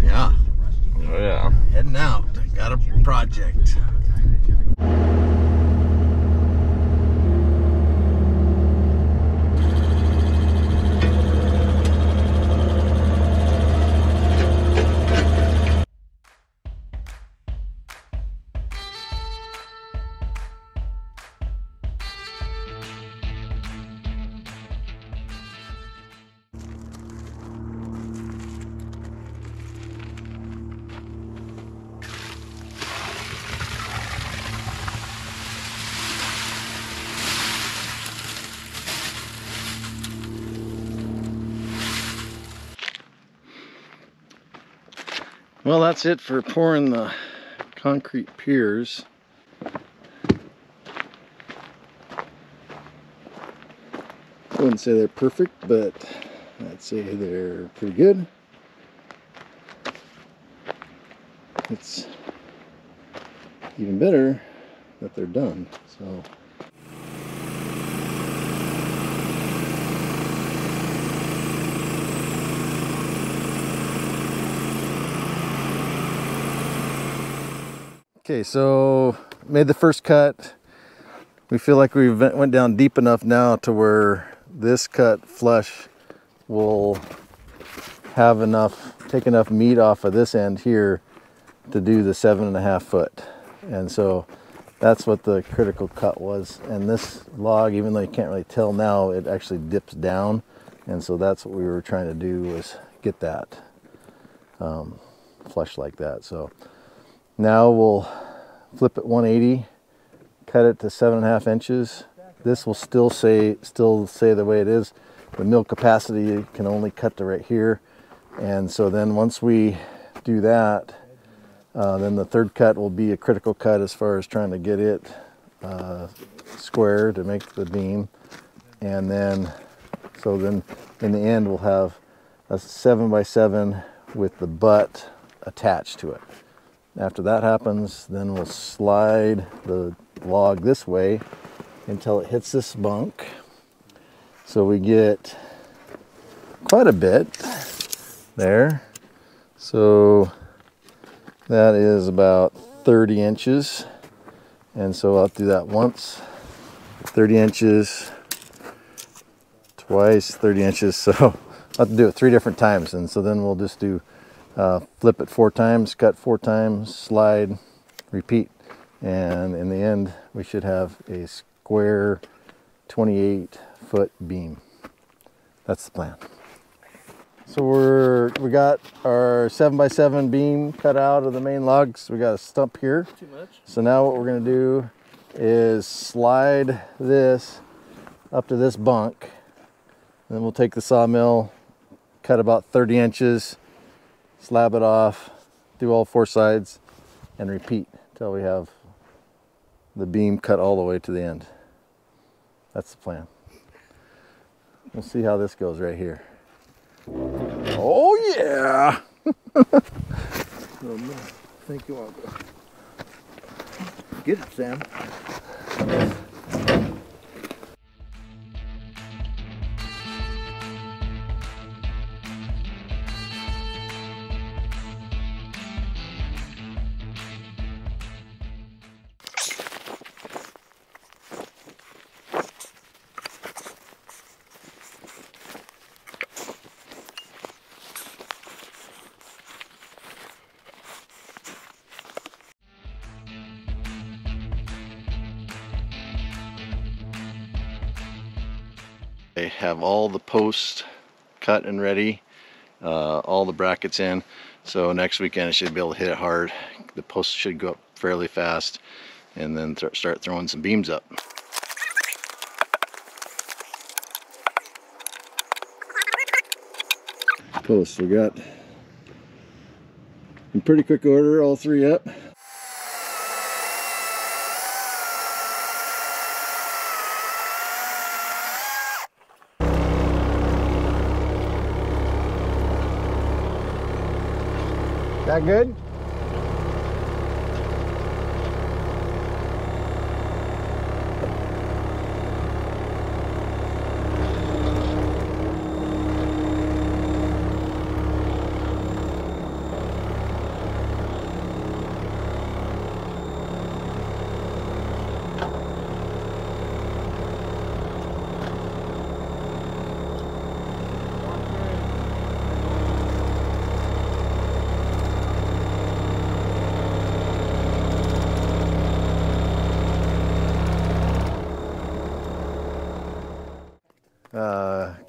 Yeah. Oh yeah. Heading out. Got a project. Well, that's it for pouring the concrete piers. I wouldn't say they're perfect, but I'd say they're pretty good. It's even better that they're done. So okay, so made the first cut. We feel like we went down deep enough now to where this cut flush will have enough, take enough meat off of this end here to do the 7.5 foot. And so that's what the critical cut was. And this log, even though you can't really tell now, it actually dips down. And so that's what we were trying to do, was get that flush like that. So now we'll flip it 180, cut it to 7.5 inches. This will still say the way it is. The mill capacity can only cut to right here. And so then once we do that, then the third cut will be a critical cut as far as trying to get it square to make the beam. And then, so then in the end we'll have a 7x7 with the butt attached to it. After that happens, then we'll slide the log this way until it hits this bunk. So we get quite a bit there. So that is about 30 inches. And so I'll do that once, 30 inches, twice, 30 inches. So I'll have to do it 3 different times. And so then we'll just do flip it 4 times, cut 4 times, slide, repeat. And in the end, we should have a square 28-foot beam. That's the plan. So we got our 7x7 beam cut out of the main logs. We got a stump here. Too much. So now what we're gonna do is slide this up to this bunk. And then we'll take the sawmill, cut about 30 inches, slab it off, do all 4 sides, and repeat until we have the beam cut all the way to the end. That's the plan. We'll see how this goes right here. Oh yeah! I think you want to get it, Sam. I have all the posts cut and ready, all the brackets in, so next weekend I should be able to hit it hard. The posts should go up fairly fast, and then start throwing some beams up. Posts, we got in pretty quick order all 3 up. That good?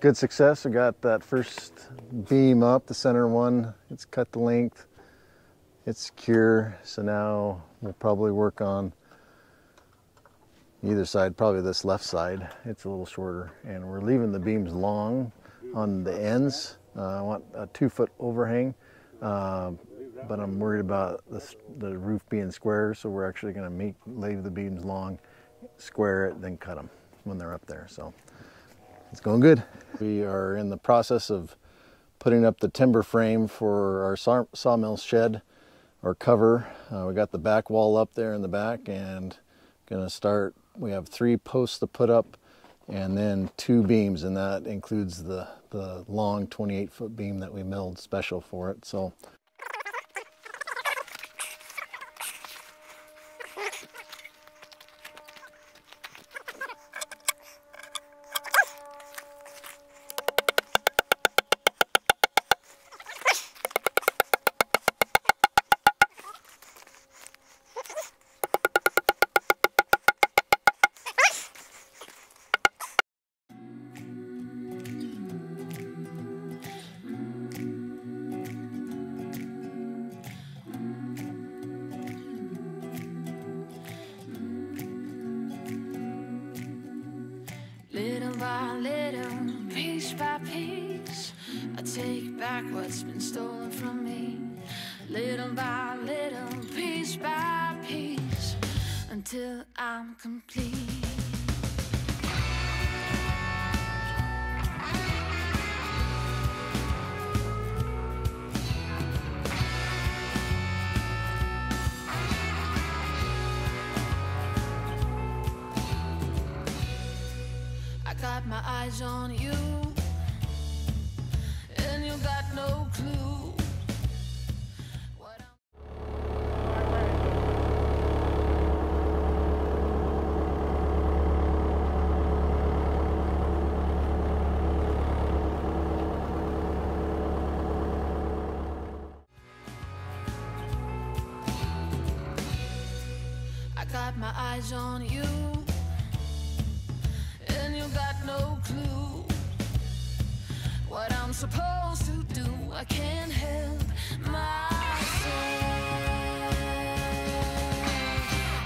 good success. We got that first beam up, the center one. It's cut the length. It's secure. So now we'll probably work on either side, probably this left side. It's a little shorter, and we're leaving the beams long on the ends. I want a 2-foot overhang, but I'm worried about the roof being square, so we're actually going to leave the beams long, square it, then cut them when they're up there. So it's going good. We are in the process of putting up the timber frame for our sawmill shed or cover. We got the back wall up there in the back, and going to start. We have 3 posts to put up and then 2 beams, and that includes the long 28-foot beam that we milled special for it. So little by little, piece by piece, I take back what's been stolen from me. Little by little, piece by piece, until I'm complete. I got my eyes on you, and you got no clue what I got my eyes on you, and you got no clue what I'm supposed to do. I can't help myself.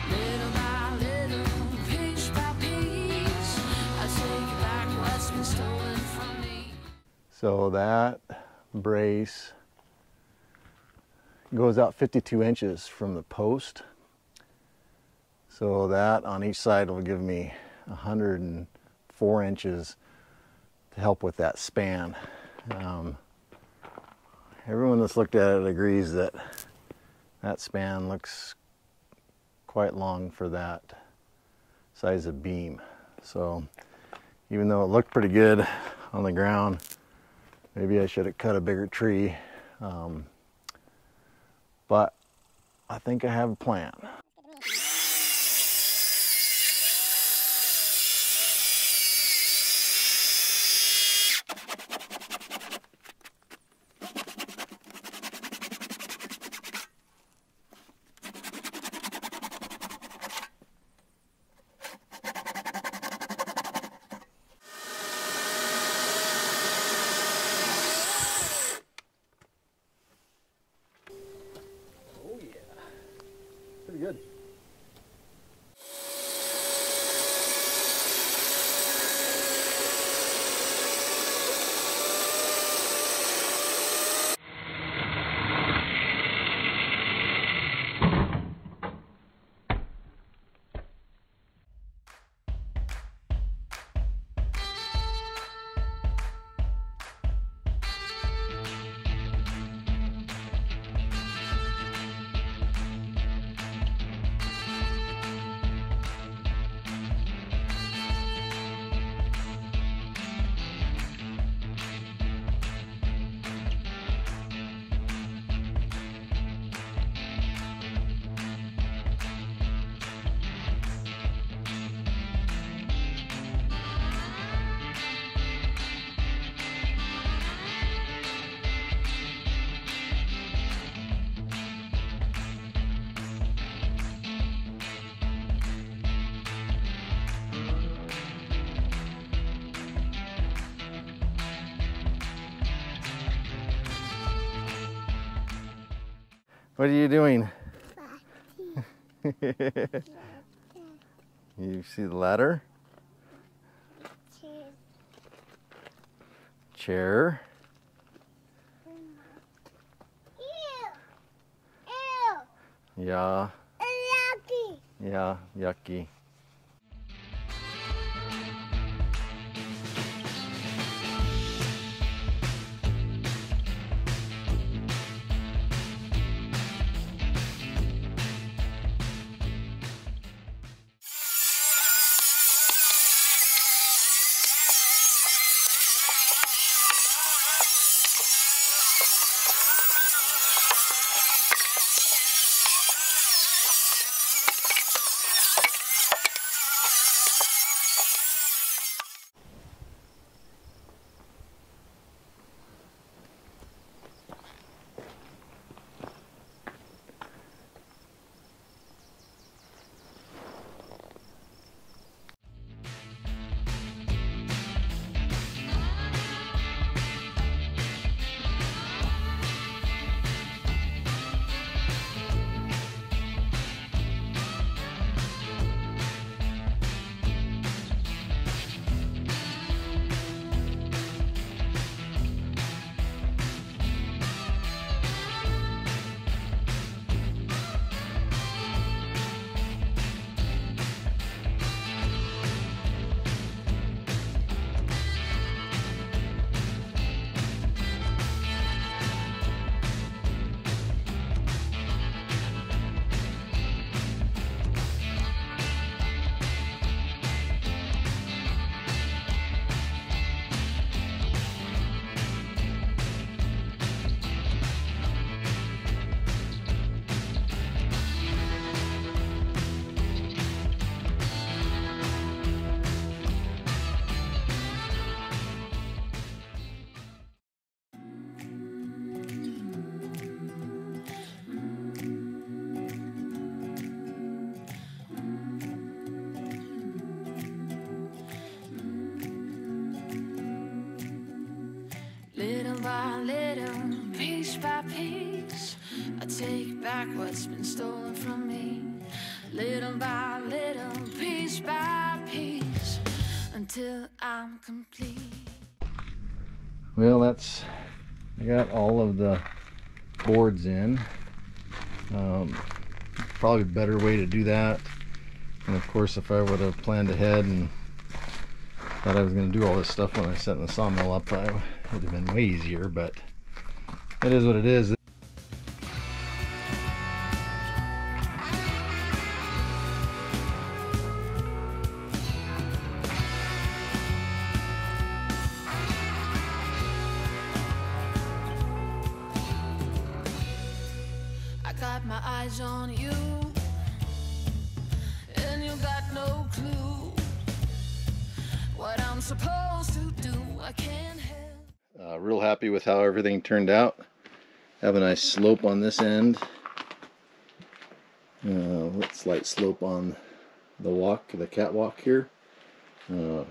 Little by little, piece by piece, I take back what's been stolen from me. So that brace goes out 52 inches from the post. So that on each side will give me 104 inches to help with that span. Everyone that's looked at it agrees that that span looks quite long for that size of beam. So even though it looked pretty good on the ground, maybe I should have cut a bigger tree. But I think I have a plan. Pretty good. What are you doing? You see the ladder? Chair. Yeah. Yucky. Yeah, yucky. Little by little, piece by piece, I take back what's been stolen from me. Little by little, piece by piece, until I'm complete. Well, I got all of the boards in. Probably a better way to do that. And of course, if I would have planned ahead and thought I was going to do all this stuff when I set the sawmill up, it would have been way easier, but it is what it is. I got my eyes on you, and you got no clue what I'm supposed to do. I can't help. Real happy with how everything turned out. Have a nice slope on this end. Slight slope on the catwalk here. Real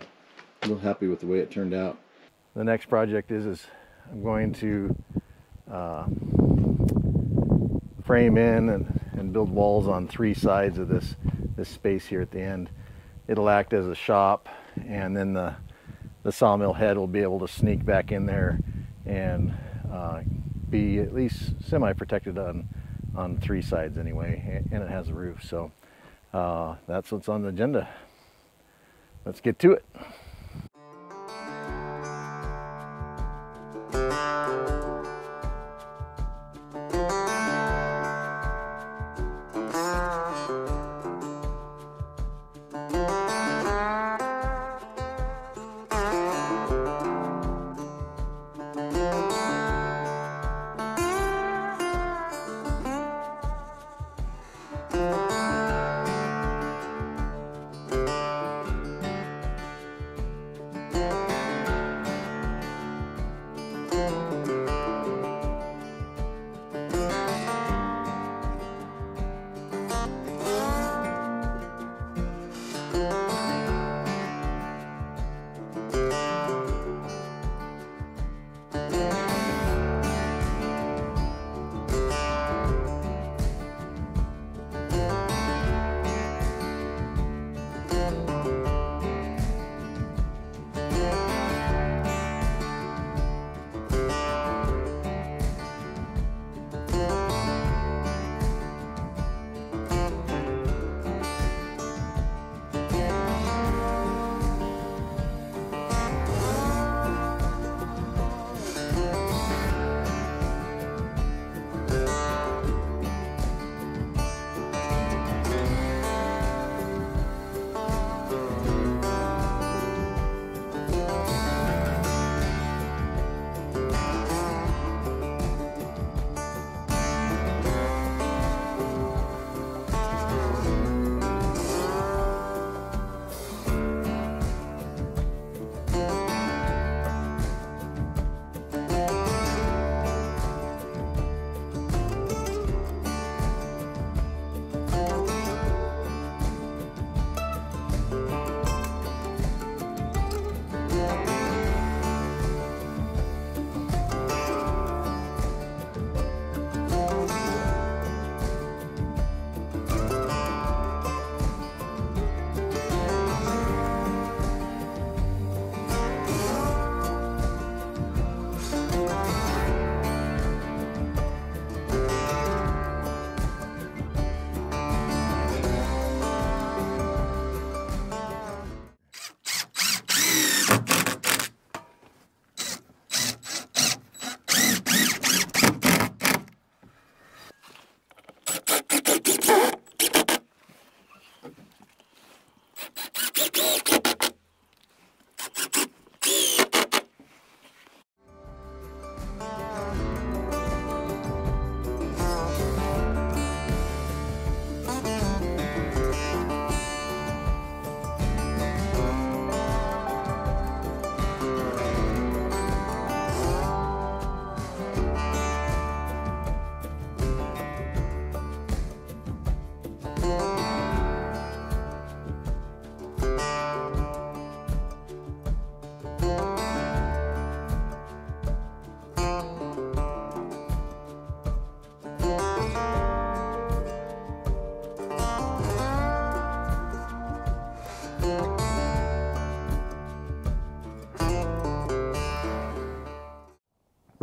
happy with the way it turned out. The next project is I'm going to frame in and build walls on 3 sides of this space here at the end. It'll act as a shop, and then the sawmill head will be able to sneak back in there and be at least semi-protected on 3 sides anyway, and it has a roof. So that's what's on the agenda. Let's get to it.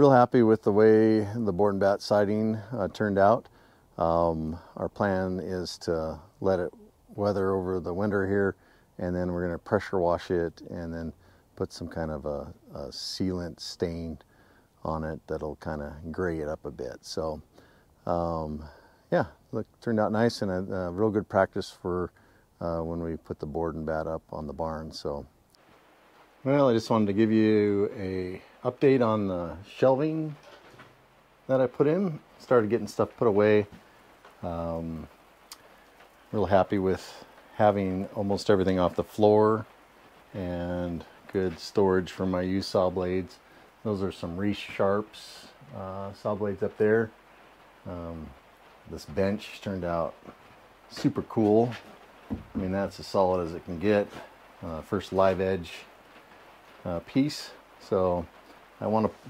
real happy with the way the board and bat siding turned out. Our plan is to let it weather over the winter here, and then we're going to pressure wash it and then put some kind of a sealant stain on it that'll kind of gray it up a bit. So yeah, look, turned out nice, and a real good practice for when we put the board and bat up on the barn. So, well, I just wanted to give you a update on the shelving that I put in. Started getting stuff put away. Real happy with having almost everything off the floor and good storage for my used saw blades. Those are some Reese Sharps saw blades up there. This bench turned out super cool. I mean, that's as solid as it can get. First live edge piece. So I want to,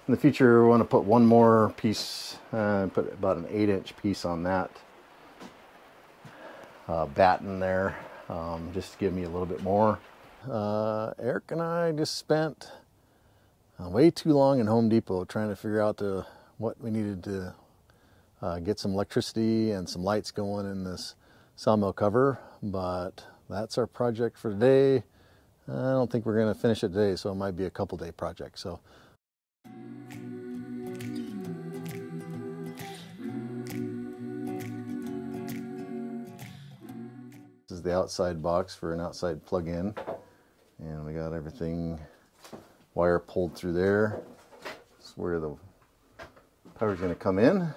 in the future, I want to put one more piece, put about an 8-inch piece on that batten there, just to give me a little bit more. Eric and I just spent way too long in Home Depot trying to figure out what we needed to get some electricity and some lights going in this sawmill cover, but that's our project for today. I don't think we're going to finish it today, so it might be a couple-day project. So this is the outside box for an outside plug-in, and we got everything wire pulled through there. That's where the power is going to come in.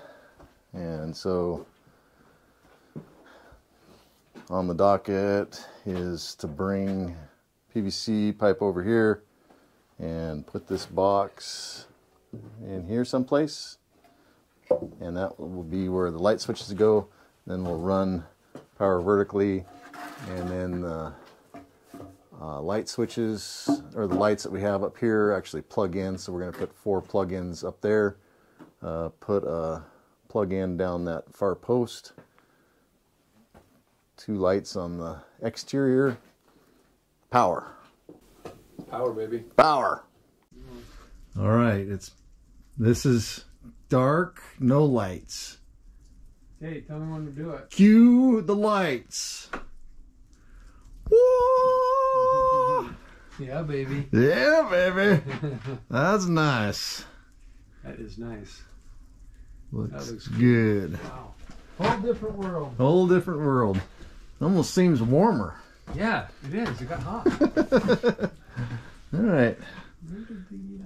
And so on the docket is to bring PVC pipe over here and put this box in here someplace, and that will be where the light switches go. Then we'll run power vertically, and then the light switches, or the lights that we have up here, actually plug in. So we're going to put 4 plug-ins up there, put a plug-in down that far post, 2 lights on the exterior. Power. Power, baby. Power. All right, this is dark, no lights. Hey, tell me when to do it. Cue the lights. Whoa! Yeah, baby. Yeah, baby. That's nice. That is nice. Looks good. Wow. Whole different world. Whole different world. Almost seems warmer. Yeah, it is. It got hot. All right.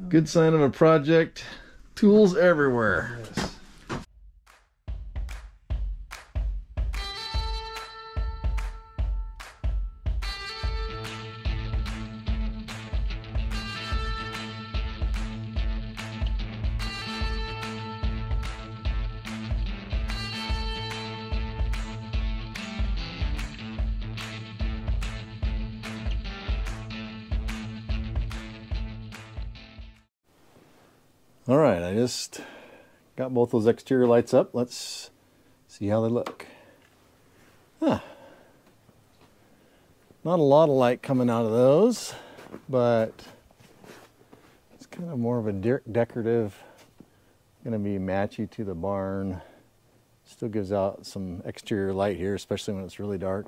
Good sign of a project. Tools everywhere. Yes. All right, I just got both those exterior lights up. Let's see how they look. Huh. Not a lot of light coming out of those, but it's kind of more of a decorative, going to be matchy to the barn. Still gives out some exterior light here, especially when it's really dark.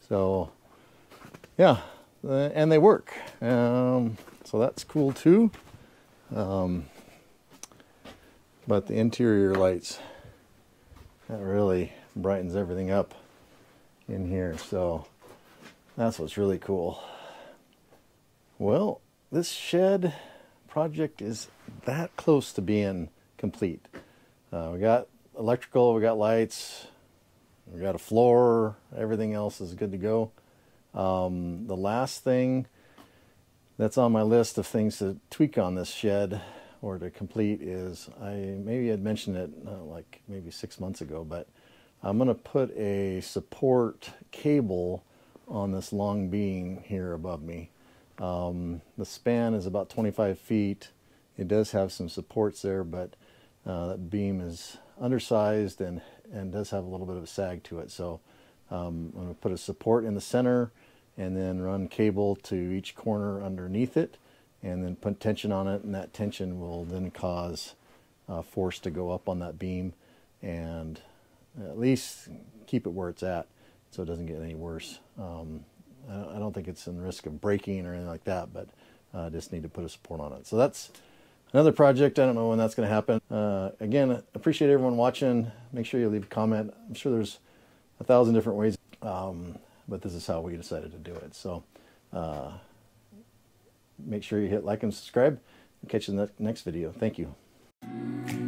So yeah, and they work. So that's cool too. But the interior lights, that really brightens everything up in here. So that's what's really cool. Well, this shed project is that close to being complete. We got electrical, we got lights, we got a floor, everything else is good to go. The last thing that's on my list of things to tweak on this shed or to complete is, maybe I'd mentioned it like maybe 6 months ago, but I'm going to put a support cable on this long beam here above me. The span is about 25 feet. It does have some supports there, but that beam is undersized and does have a little bit of a sag to it. So I'm going to put a support in the center and then run cable to each corner underneath it, and then put tension on it, and that tension will then cause force to go up on that beam and at least keep it where it's at so it doesn't get any worse. I don't think it's in risk of breaking or anything like that, but I just need to put a support on it. So that's another project. I don't know when that's going to happen. Again, appreciate everyone watching. Make sure you leave a comment. I'm sure there's 1,000 different ways, but this is how we decided to do it. So make sure you hit like and subscribe. Catch you in the next video. Thank you.